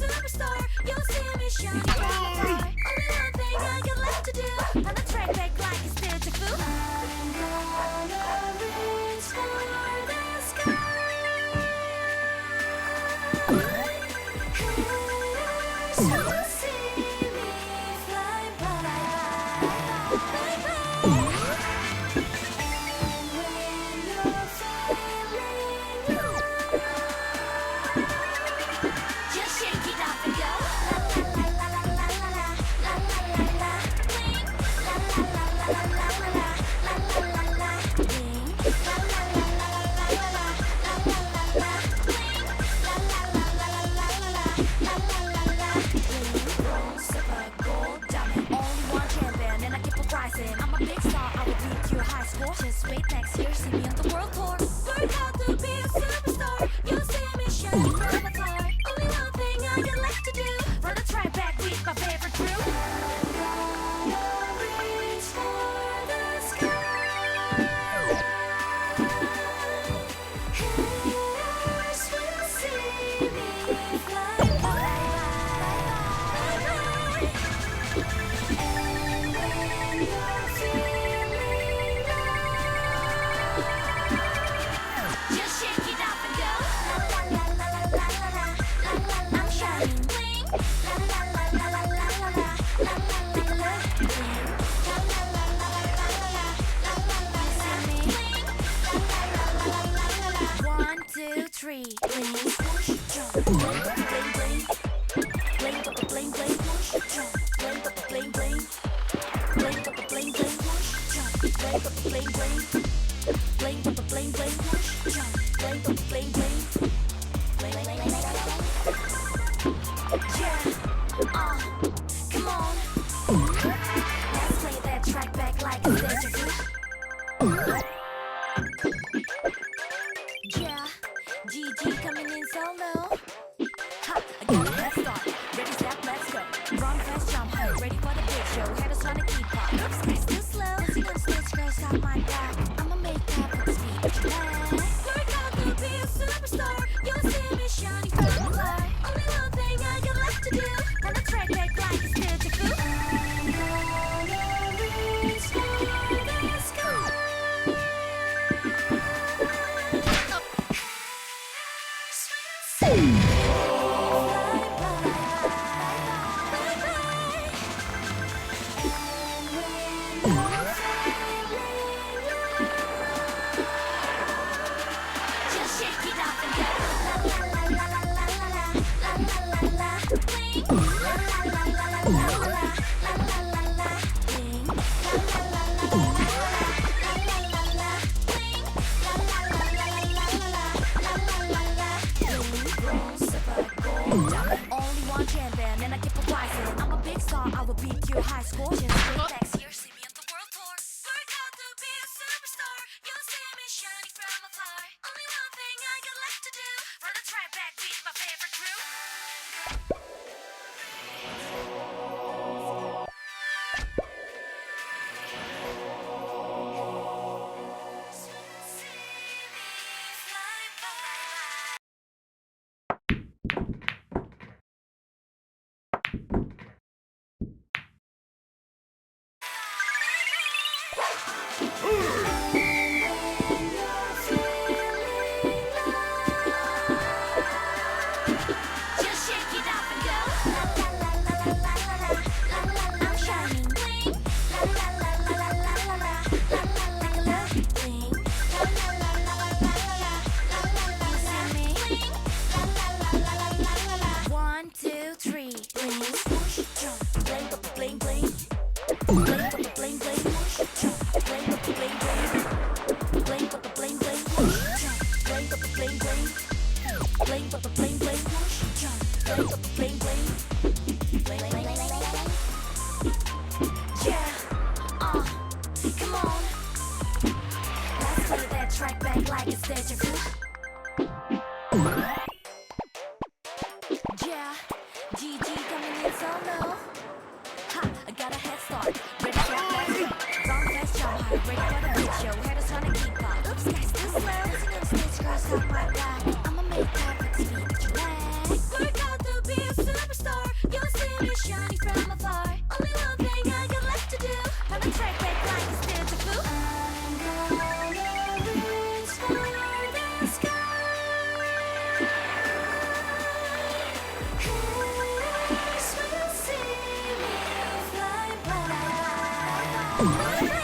superstar. You'll see me shining from afar. Only one thing I got left to do. Run the track back like it's deja vu. I'm gonna reach for the sky. Haters will see me fly by. And when you're feeling low, just shake it off and go. La la la la la la la la la la la. Bling. La la la la la la la la la la la. Bling. La la la la la la la la la la. Bling. La la la la la la la la la la. Bling. Bronze, silver, gold, diamond. Only one champion and I keep on rising. I'm a big star, I will beat your high score. Just wait next year, see me on the world tour. Work out to be a superstar. You'll see me shining from afar. Only one thing I got left to do. Run the track back with my favorite crew. I'm gonna reach for the sky. Haters will see me fly by. And when you're feeling low, just shake it off and go. La la la la la la la la la la. I'm shining bling. La la la la la la la la la la la la. Bling. La la la la la la la la la la la. See me bling. La la la la la la la. 1, 2, 3. Bling, swoosh, jump. Bling, bling, bling. Bling, bling, bling. Swoosh, jump. Bling, bling, bling. Bling, bling, bling. Swoosh, jump. Bling, bling, bling. Bling, bling, bling. Swoosh, jump. Bling, bling, bling. Bling, bling, bling. Yeah, come on. Let's play that track back like it's deja vu. Yeah, GG coming in solo. Ha, I got a head start. Ready, set, let's go. Run fast, jump high. Ready for the big show. Haters trying to keep up. Oops, guys, too slow. See on stage, girls got my back. I'ma make that with the speed that you like. Work out to be a superstar. You'll see me shining from afar. Only one thing I got left to do. Run the track back like it's deja vu. I'm gonna reach for the sky. Just shake it off and go. La la la la la la la la la la. Bling. La la la la la la la la la la. Bling. La la la la la la la la la. Bling. La la la la la la la la la. Bling. Bronze, silver, gold, diamond. Only one champion and I keep on rising. I'm a big star, I will beat your high score. Just wait next year, see me on the world tour. Work out to be a superstar. You'll see me shining from afar. Only one thing I got left to do. Run the track back with my favorite crew. See me fly by. Just shake it off and go. La la la la la la la la la la. I'm shining bling. La la la la la la la la la la la la. Bling. La la la la la la la la la la. See me bling. La la la la la la la la. 1, 2, 3. Bling, swoosh, jump. Bling, bling, bling. Bling, bling, bling. Swoosh, jump. Bling, bling, bling. Bling, bling, bling. Swoosh, jump. Bling, bling, bling. Bling, bling, bling. Swoosh, jump. Bling, bling, bling. Bling, bling, bling. Yeah, come on. Let's play that track back like it's deja vu. Yeah, GG coming in solo. Ha, I got a head start. Ready, set, let's go. Run fast, jump high. Ready for the big show. Haters trying to keep up. Oops, guys, too slow. See on stage, girls got my back. I'ma make that with the speed that you like. Work out to be a superstar. la la.